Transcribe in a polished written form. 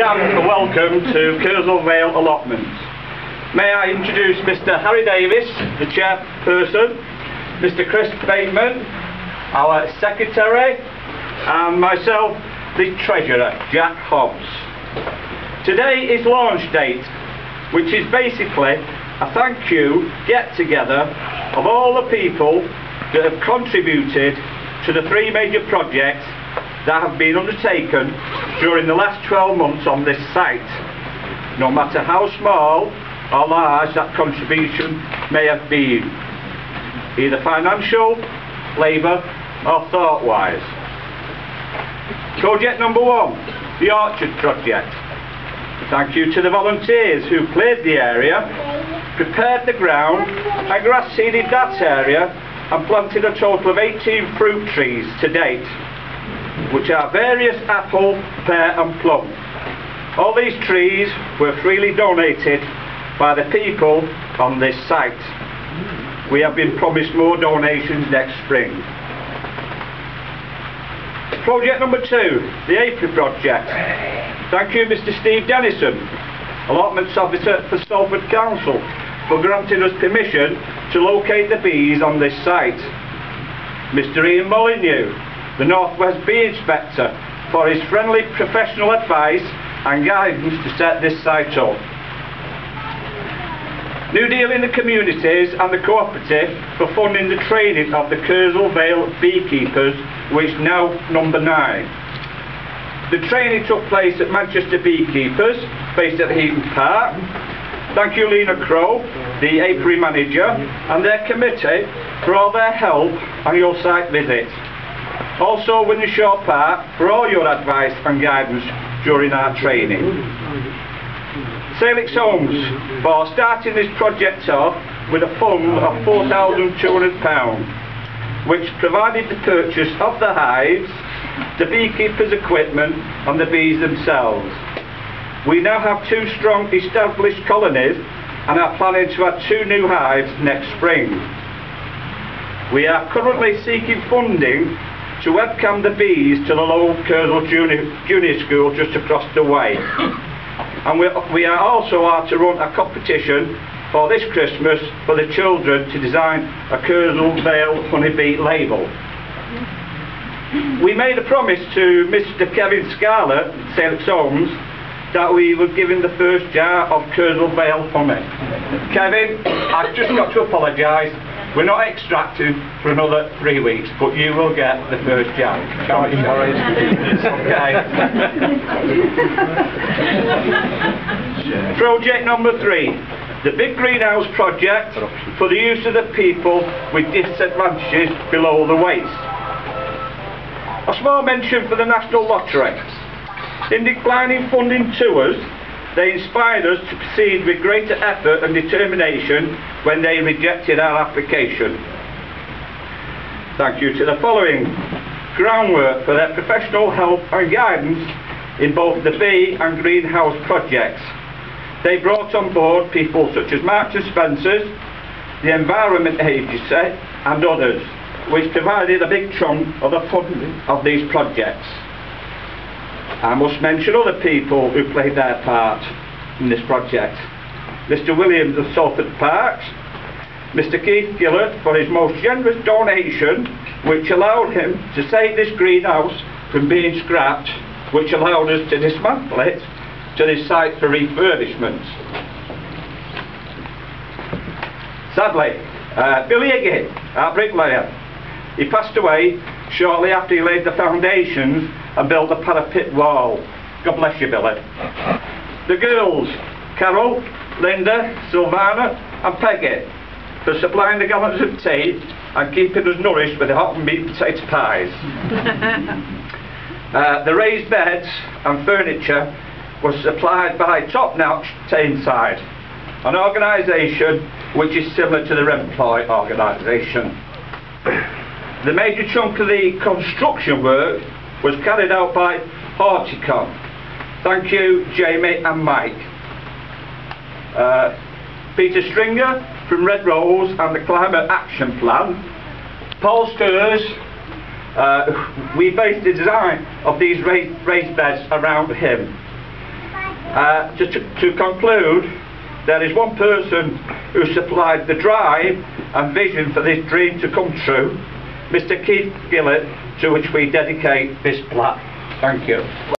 and welcome to Kersal Vale Allotments. May I introduce Mr. Harry Davis, the chairperson, Mr. Chris Bateman, our secretary, and myself, the treasurer, Jack Hobbs. Today is launch date, which is basically a thank you get-together of all the people that have contributed to the three major projects that have been undertaken during the last 12 months on this site, no matter how small or large that contribution may have been, either financial, labour or thought-wise. Project number one, the orchard project. Thank you to the volunteers who cleared the area, prepared the ground and grass seeded that area and planted a total of 18 fruit trees to date, which are various apple, pear and plum. All these trees were freely donated by the people on this site. We have been promised more donations next spring. Project number two, the Apiary project. Thank you Mr. Steve Dennison, Allotments Officer for Salford Council, for granting us permission to locate the bees on this site. Mr. Ian Molyneux, the Northwest Bee Inspector, for his friendly professional advice and guidance to set this site up. New Deal in the Communities and the Cooperative for funding the training of the Kersal Vale beekeepers, which now number 9. The training took place at Manchester Beekeepers, based at Heaton Park. Thank you Lena Crow, the Apiary manager, and their committee for all their help on your site visit. Also Winnershaw Park for all your advice and guidance during our training. Salix Homes for starting this project off with a fund of £4,200, which provided the purchase of the hives, the beekeepers' equipment and the bees themselves. We now have 2 strong established colonies and are planning to add 2 new hives next spring. We are currently seeking funding to webcam the bees to the local Kersal Junior School just across the way. And we are also to run a competition for this Christmas for the children to design a Kersal Vale honeybee label. We made a promise to Mr. Kevin Scarlett, Salix Homes, that we would give him the first jar of Kersal Vale honey. Kevin, I've just got to apologise. We're not extracting for another 3 weeks, but you will get the first jar. Okay. Project number 3, the big greenhouse project for the use of the people with disadvantages below the waist. A small mention for the National Lottery. In declining funding to us, they inspired us to proceed with greater effort and determination when they rejected our application. Thank you to the following: groundwork for their professional help and guidance in both the bee and greenhouse projects. They brought on board people such as Marks and Spencer's, the Environment Agency and others, which provided a big chunk of the funding of these projects. I must mention other people who played their part in this project. Mr. Williams of Salford Parks, Mr. Keith Gillard for his most generous donation, which allowed him to save this greenhouse from being scrapped, which allowed us to dismantle it to this site for refurbishment. Sadly, Billy Higgin, our bricklayer, he passed away shortly after he laid the foundations and built the parapet wall. God bless you, Billy. The girls, Carol, Linda, Sylvana and Peggy, for supplying the gallons of tea and keeping us nourished with the hot and meat potato pies. The raised beds and furniture was supplied by Top Notch Tameside, an organisation which is similar to the Employ organisation. The major chunk of the construction work was carried out by Horticon. Thank you Jamie and Mike. Peter Stringer from Red Rose and the Climate Action Plan. Paul Sturs, we based the design of these raised beds around him. Just to conclude, there is one person who supplied the drive and vision for this dream to come true, Mr. Keith Gillett, to which we dedicate this plaque. Thank you.